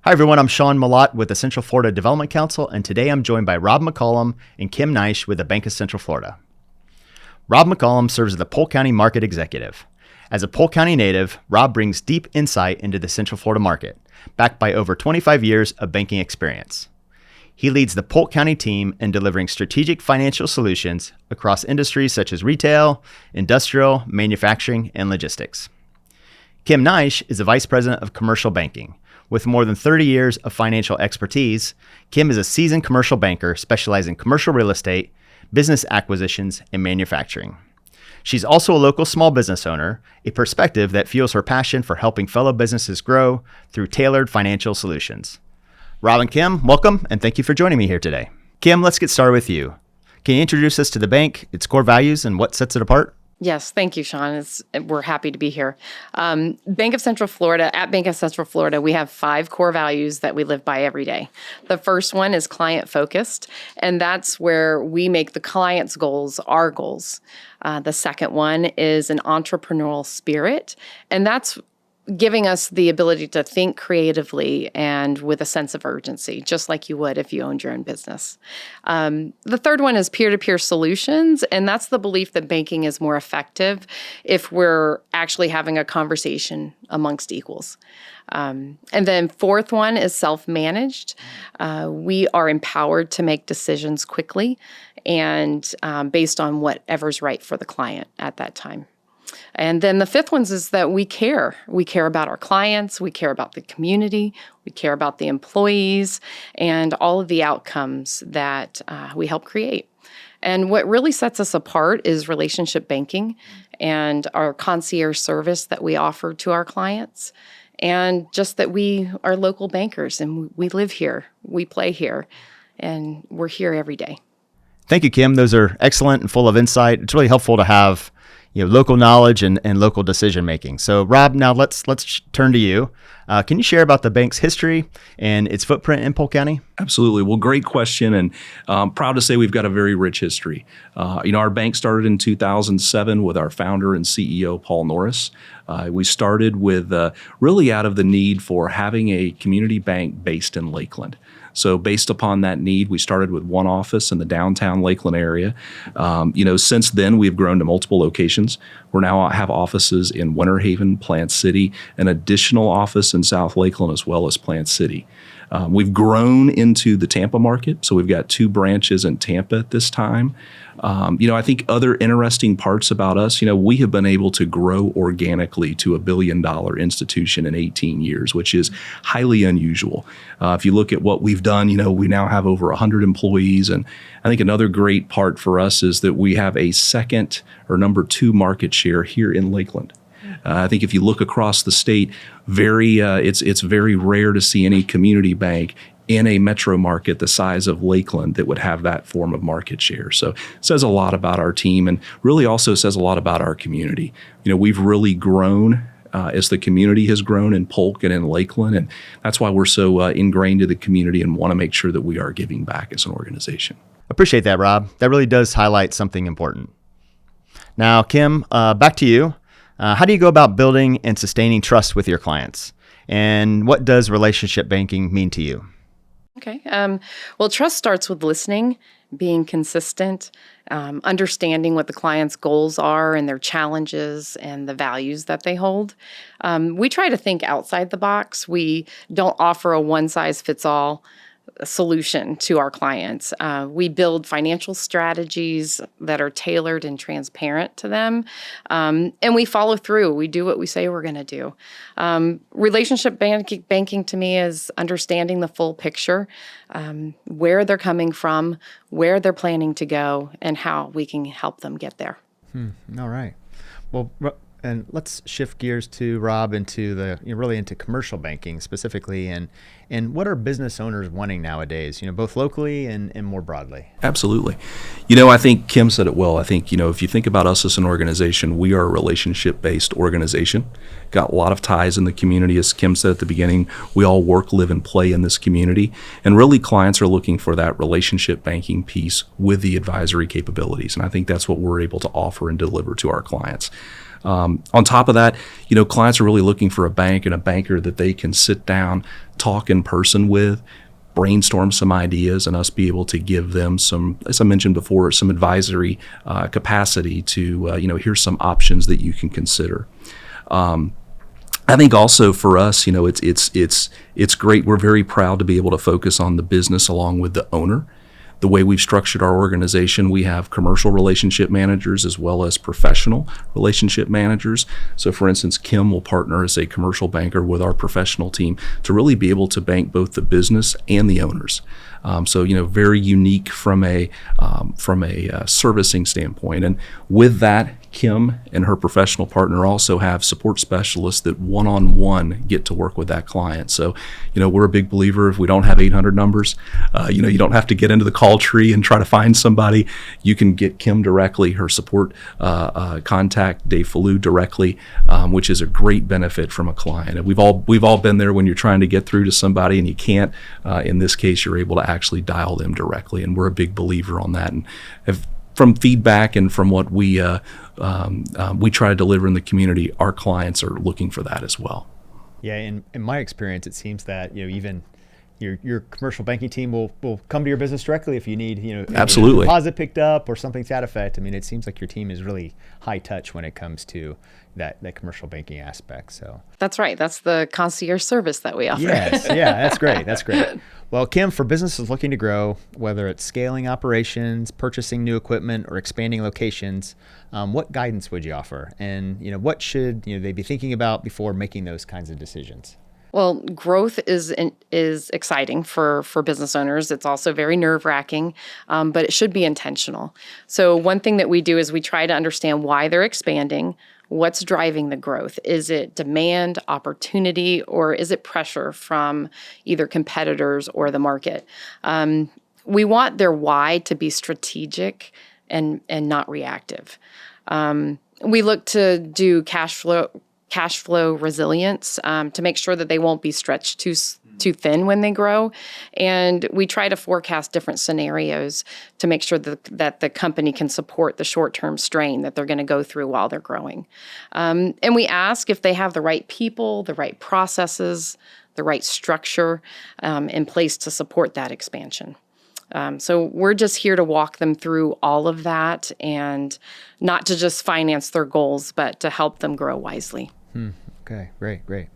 Hi everyone, I'm Sean Malott with the Central Florida Development Council, and today I'm joined by Rob McCollum and Kim Knaisch with the Bank of Central Florida. Rob McCollum serves as the Polk County Market Executive. As a Polk County native, Rob brings deep insight into the Central Florida market, backed by over 25 years of banking experience. He leads the Polk County team in delivering strategic financial solutions across industries such as retail, industrial, manufacturing, and logistics. Kim Knaisch is the Vice President of Commercial Banking. With more than 30 years of financial expertise, Kim is a seasoned commercial banker specializing in commercial real estate, business acquisitions, and manufacturing. She's also a local small business owner, a perspective that fuels her passion for helping fellow businesses grow through tailored financial solutions. Rob and Kim, welcome, and thank you for joining me here today. Kim, let's get started with you. Can you introduce us to the bank, its core values, and what sets it apart? Yes, thank you, Sean. We're happy to be here. Bank of Central Florida, at Bank of Central Florida, we have 5 core values that we live by every day. The first one is client-focused, and that's where we make the client's goals our goals. The second one is an entrepreneurial spirit, and that's giving us the ability to think creatively and with a sense of urgency, just like you would if you owned your own business. The third one is peer-to-peer solutions, and that's the belief that banking is more effective if we're actually having a conversation amongst equals. And then fourth one is self-managed. We are empowered to make decisions quickly and based on whatever's right for the client at that time. And then the fifth one is that we care. We care about our clients, we care about the community, we care about the employees, and all of the outcomes that we help create. And what really sets us apart is relationship banking and our concierge service that we offer to our clients, and just that we are local bankers and we live here, we play here, and we're here every day. Thank you, Kim. Those are excellent and full of insight. It's really helpful to have local knowledge and local decision making. So, Rob, now let's turn to you. Can you share about the bank's history and its footprint in Polk County? Absolutely. Well, great question, and proud to say we've got a very rich history. Our bank started in 2007 with our founder and CEO, Paul Norris. We started with really out of the need for having a community bank based in Lakeland. So based upon that need, we started with one office in the downtown Lakeland area. Since then, we've grown to multiple locations. We now have offices in Winter Haven, Plant City, an additional office in South Lakeland, as well as Plant City. We've grown into the Tampa market, so we've got 2 branches in Tampa at this time. I think other interesting parts about us, we have been able to grow organically to $1 billion institution in 18 years, which is highly unusual. If you look at what we've done, we now have over 100 employees. And I think another great part for us is that we have a second or number 2 market share here in Lakeland. I think if you look across the state, it's very rare to see any community bank in a metro market the size of Lakeland that would have that form of market share. So it says a lot about our team and really also says a lot about our community. We've really grown as the community has grown in Polk and in Lakeland, and that's why we're so ingrained to the community and want to make sure that we are giving back as an organization. Appreciate that, Rob. That really does highlight something important. Now, Kim, back to you. How do you go about building and sustaining trust with your clients? And what does relationship banking mean to you? Okay. Well, trust starts with listening, being consistent, understanding what the client's goals are and their challenges and the values that they hold. We try to think outside the box. We don't offer a one-size-fits-all solution to our clients. We build financial strategies that are tailored and transparent to them, and we follow through. We do what we say we're going to do. Relationship banking to me is understanding the full picture, where they're coming from, where they're planning to go, and how we can help them get there. All right. Well, and let's shift gears to Rob into really into commercial banking specifically, and what are business owners wanting nowadays? Both locally and more broadly. Absolutely. I think Kim said it well. I think if you think about us as an organization, we are a relationship-based organization. Got a lot of ties in the community, as Kim said at the beginning. We all work, live, and play in this community, and really clients are looking for that relationship banking piece with the advisory capabilities, and I think that's what we're able to offer and deliver to our clients. On top of that, clients are really looking for a bank and a banker that they can sit down, talk in person with, brainstorm some ideas, and us be able to give them some, as I mentioned before, some advisory capacity to, here's some options that you can consider. I think also for us, it's great. We're very proud to be able to focus on the business along with the owner. The way we've structured our organization, we have commercial relationship managers as well as professional relationship managers. So for instance, Kim will partner as a commercial banker with our professional team to really be able to bank both the business and the owners. So very unique from a servicing standpoint. And with that, Kim and her professional partner also have support specialists that one-on-one get to work with that client. So, we're a big believer if we don't have 800 numbers, you don't have to get into the call tree and try to find somebody. You can get Kim directly, her support contact, Dave Fallu directly, which is a great benefit from a client. And we've all been there when you're trying to get through to somebody and you can't. In this case, you're able to actually dial them directly, and we're a big believer on that. And from feedback and from what we try to deliver in the community, our clients are looking for that as well. Yeah, in my experience, it seems that even your commercial banking team will come to your business directly if you need absolutely a deposit picked up or something to that effect. I mean, it seems like your team is really high touch when it comes to that commercial banking aspect. So that's right. That's the concierge service that we offer. Yes, yeah, that's great. That's great. Well, Kim, for businesses looking to grow, whether it's scaling operations, purchasing new equipment, or expanding locations, what guidance would you offer? And what should they be thinking about before making those kinds of decisions? Well, growth is exciting for business owners. It's also very nerve-wracking, but it should be intentional. So one thing that we do is we try to understand why they're expanding. What's driving the growth? Is it demand, opportunity, or is it pressure from either competitors or the market? We want their why to be strategic and not reactive. We look to do cash flow resilience to make sure that they won't be stretched too thin when they grow. And we try to forecast different scenarios to make sure that the company can support the short-term strain that they're going to go through while they're growing. And we ask if they have the right people, the right processes, the right structure in place to support that expansion. So we're just here to walk them through all of that and not to just finance their goals, but to help them grow wisely. Okay, great.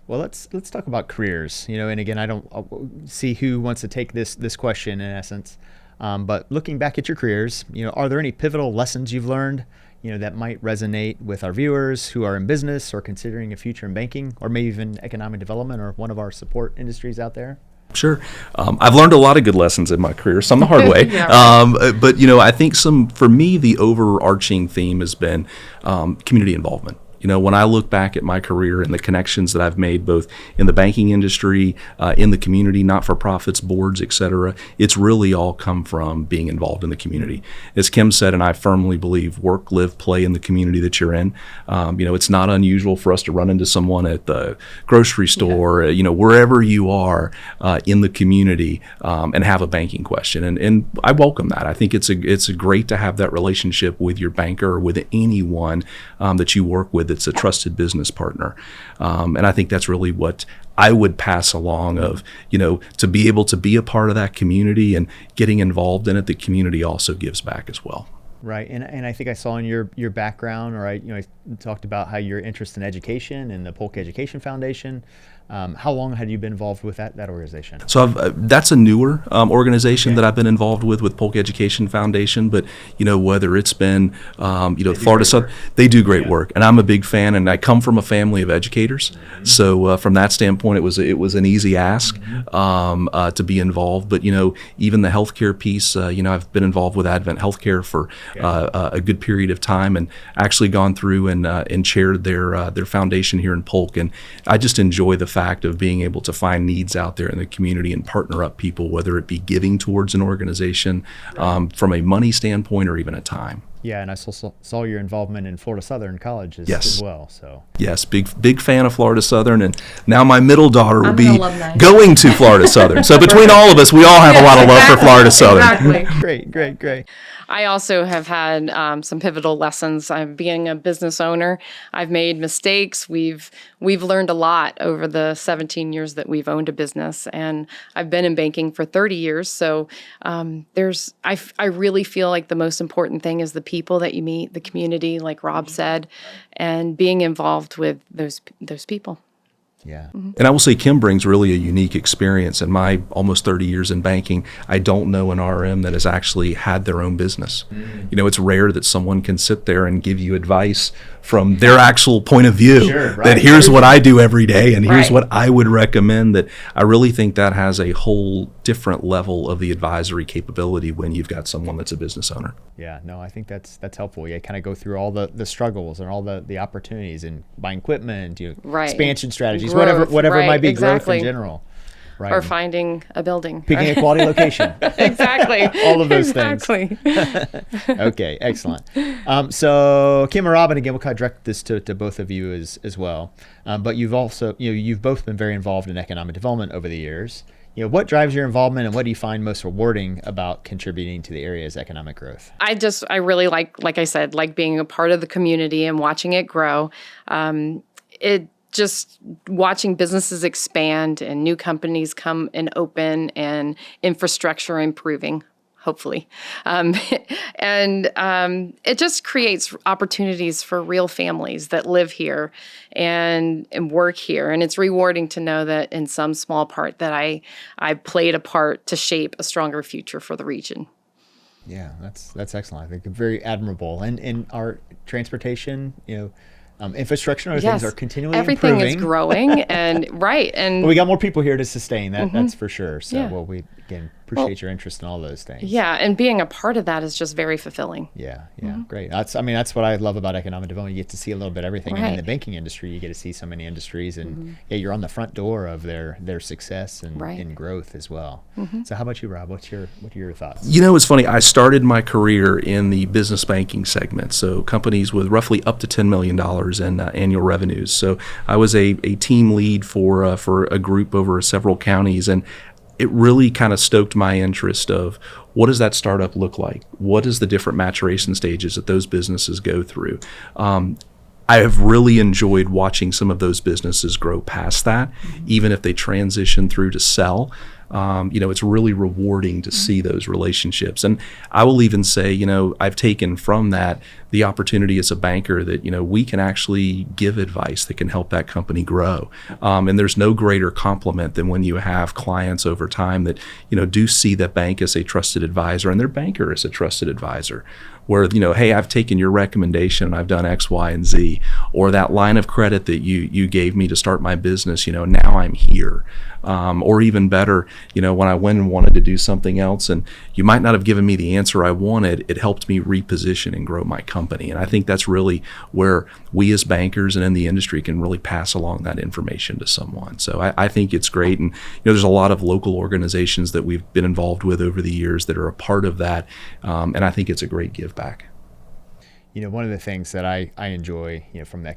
Well, let's talk about careers. And again, I'll see who wants to take this question in essence. But looking back at your careers, are there any pivotal lessons you've learned, that might resonate with our viewers who are in business or considering a future in banking, or maybe even economic development or one of our support industries out there? Sure. I've learned a lot of good lessons in my career, some the hard way. Yeah, right. But, I think for me, the overarching theme has been community involvement. When I look back at my career and the connections that I've made both in the banking industry, in the community, not-for-profits, boards, et cetera, it's really all come from being involved in the community. As Kim said, and I firmly believe, work, live, play in the community that you're in. It's not unusual for us to run into someone at the grocery store, wherever you are in the community and have a banking question. And I welcome that. I think it's great to have that relationship with your banker or with anyone that you work with that's a trusted business partner. And I think that's really what I would pass along of, to be able to be a part of that community and getting involved in it, the community also gives back as well. Right, and I think I saw in your background, or I talked about how your interest in education and the Polk Education Foundation. How long had you been involved with that organization? So that's a newer organization that I've been involved with Polk Education Foundation. But whether it's been Florida Southern, they do great work, and I'm a big fan. And I come from a family of educators, so from that standpoint, it was an easy ask to be involved. But even the healthcare piece, I've been involved with Advent Healthcare for a good period of time, and actually gone through and chaired their foundation here in Polk. And I just enjoy the fact of being able to find needs out there in the community and partner up people, whether it be giving towards an organization from a money standpoint or even a time. Yeah, and I saw your involvement in Florida Southern College as well. So yes, big fan of Florida Southern, and now my middle daughter will be going to Florida Southern. So between all of us, we all have a lot of love for Florida Southern. Exactly. Great. I also have had some pivotal lessons. I'm being a business owner. I've made mistakes. We've learned a lot over the 17 years that we've owned a business, and I've been in banking for 30 years. So I really feel like the most important thing is the people that you meet, the community, like Rob said, and being involved with those people. Yeah. And I will say Kim brings really a unique experience. In my almost 30 years in banking, I don't know an RM that has actually had their own business. It's rare that someone can sit there and give you advice from their actual point of view. Sure, right. That here's what I do every day and here's Right. what I would recommend. That I really think that has a whole different level of the advisory capability when you've got someone that's a business owner. Yeah, no, I think that's helpful. You kind of go through all the struggles and all the opportunities and buying equipment, Right. expansion strategies, Growth, whatever it right, might be, exactly. growth in general. Right. Or finding a building. Picking a quality location. Exactly. All of those things. Exactly. Okay, excellent. So Kim and Robin, again, we'll kind of direct this to both of you as well. But you've also, you've both been very involved in economic development over the years. What drives your involvement and what do you find most rewarding about contributing to the area's economic growth? I really like I said, like being a part of the community and watching it grow. It just watching businesses expand and new companies come and open and infrastructure improving, hopefully. It just creates opportunities for real families that live here and work here. And it's rewarding to know that in some small part that I played a part to shape a stronger future for the region. Yeah, that's excellent. I think very admirable. And in our transportation, infrastructure and other things are continually Everything improving. is growing and right. And But we got more people here to sustain that. That's for sure. So, Yeah. well, we again appreciate your interest in all those things. yeah, and being a part of that is just very fulfilling. Yeah, great. That's what I love about economic development. You get to see a little bit of everything. And in Right. the banking industry, you get to see so many industries, and you're on the front door of their success and Right. in growth as well. So, how about you, Rob? What are your thoughts? It's funny. I started my career in the business banking segment, so companies with roughly up to $10 million in annual revenues. So I was a team lead for a group over several counties, and it really kind of stoked my interest of what does that startup look like? What is the different maturation stages that those businesses go through? I have really enjoyed watching some of those businesses grow past that, even if they transition through to sell. It's really rewarding to see those relationships. And I will even say, I've taken from that the opportunity as a banker that, we can actually give advice that can help that company grow. And there's no greater compliment than when you have clients over time that, do see that bank as a trusted advisor and their banker as a trusted advisor. Where, hey, I've taken your recommendation and I've done X, Y, and Z, or that line of credit that you gave me to start my business, now I'm here. Or even better, when I went and wanted to do something else and you might not have given me the answer I wanted, it helped me reposition and grow my company. And I think that's really where we as bankers and in the industry can really pass along that information to someone. So I think it's great. And, there's a lot of local organizations that we've been involved with over the years that are a part of that. And I think it's a great give back. One of the things that I enjoy, from the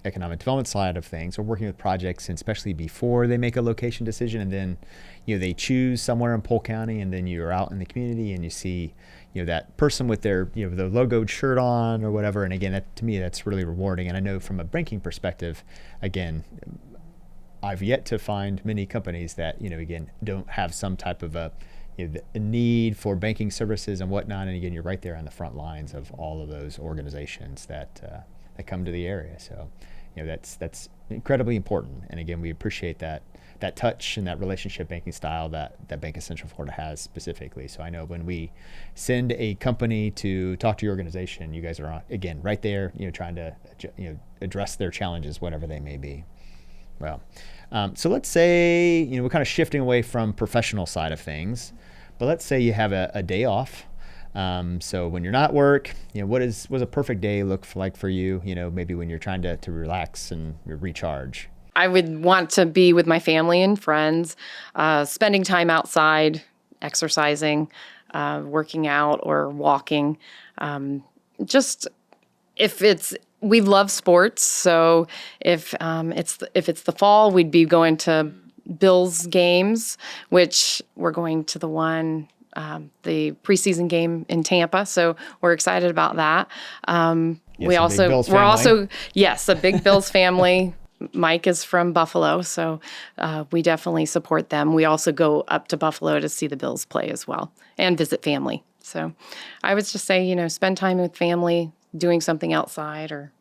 economic development side of things, or working with projects, and especially before they make a location decision, and then, they choose somewhere in Polk County, and then you're out in the community and you see, that person with their, the logoed shirt on or whatever. And again, to me, that's really rewarding. And I know from a banking perspective, again, I've yet to find many companies that, again, don't have some type of a need for banking services and whatnot. And again, you're right there on the front lines of all of those organizations that come to the area. So, that's incredibly important. And again, we appreciate that touch and that relationship banking style that Bank of Central Florida has specifically. So I know when we send a company to talk to your organization, you guys are again right there, trying to address their challenges, whatever they may be. Well, so let's say we're kind of shifting away from professional side of things, but let's say you have a day off. So when you're not work, what does a perfect day look like for you? Maybe when you're trying to relax and recharge. I would want to be with my family and friends, spending time outside, exercising, working out or walking. We love sports, so if it's the fall, we'd be going to Bills games, which we're going to the one the preseason game in Tampa. So we're excited about that. Yes, we're also, yes, a big Bills family. Mike is from Buffalo, so we definitely support them. We also go up to Buffalo to see the Bills play as well and visit family. So I would just say, spend time with family, doing something outside or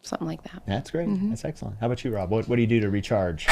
something like that. That's great. That's excellent. How about you, Rob? What do you do to recharge?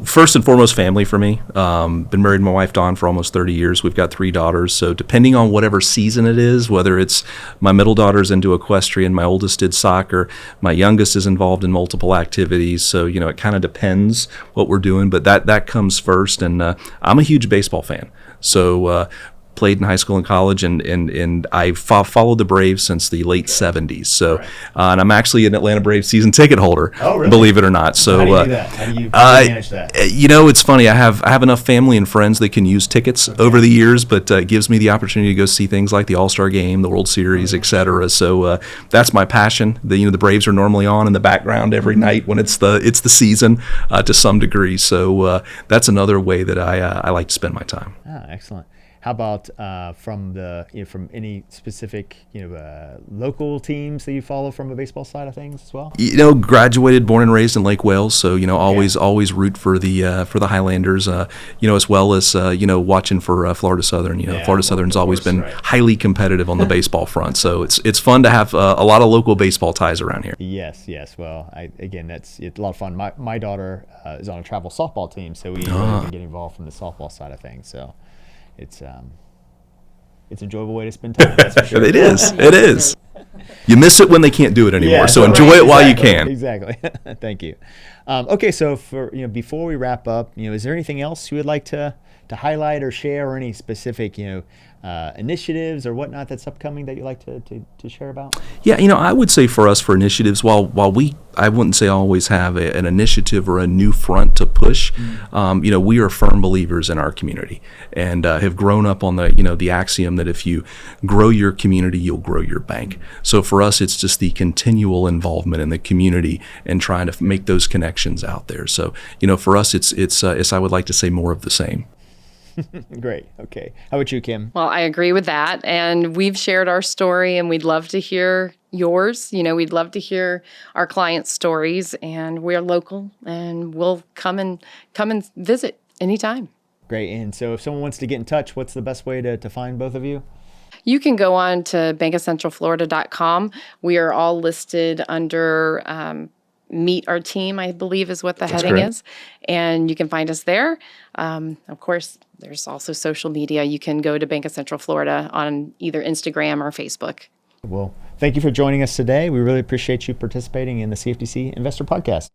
First and foremost, family for me. Been married to my wife, Dawn, for almost 30 years. We've got 3 daughters. So depending on whatever season it is, whether it's my middle daughter's into equestrian, my oldest did soccer, my youngest is involved in multiple activities. So, it kind of depends what we're doing, but that comes first. And I'm a huge baseball fan. So played in high school and college, and I followed the Braves since the late 70s. So, right. And I'm actually an Atlanta Braves season ticket holder, really? Believe it or not. So, how do you do that? How do you manage that? It's funny. I have enough family and friends that can use tickets over the years, but it gives me the opportunity to go see things like the All-Star Game, the World Series, et cetera. So that's my passion. The Braves are normally on in the background every night when it's the season to some degree. So that's another way that I like to spend my time. Ah, excellent. How about from any specific local teams that you follow from a baseball side of things as well? Graduated, born and raised in Lake Wales, so always root for the Highlanders. As well as watching for Florida Southern. Florida Southern's always been highly competitive on the baseball front, so it's fun to have a lot of local baseball ties around here. Yes. Well, it's a lot of fun. My daughter is on a travel softball team, so we really get involved from the softball side of things. So. It's an enjoyable way to spend time. That's for sure. It is. You miss it when they can't do it anymore. So enjoy it while you can. Exactly. Thank you. Okay, so for before we wrap up, is there anything else you would like to highlight or share, or any specific initiatives or whatnot that's upcoming that you'd like to share about? Yeah, I would say for us, for initiatives, while I wouldn't say always have an initiative or a new front to push, we are firm believers in our community and have grown up on the axiom that if you grow your community, you'll grow your bank. So for us, it's just the continual involvement in the community and trying to make those connections out there. So, for us, it's I would like to say more of the same. Great. Okay. How about you, Kim? Well, I agree with that. And we've shared our story, and we'd love to hear yours. We'd love to hear our clients' stories, and we're local, and we'll come and visit anytime. Great. And so if someone wants to get in touch, what's the best way to find both of you? You can go on to bankofcentralflorida.com. We are all listed under Meet Our Team, I believe is what the heading is. And you can find us there. Of course, there's also social media. You can go to Bank of Central Florida on either Instagram or Facebook. Well, thank you for joining us today. We really appreciate you participating in the CFDC Investor Podcast.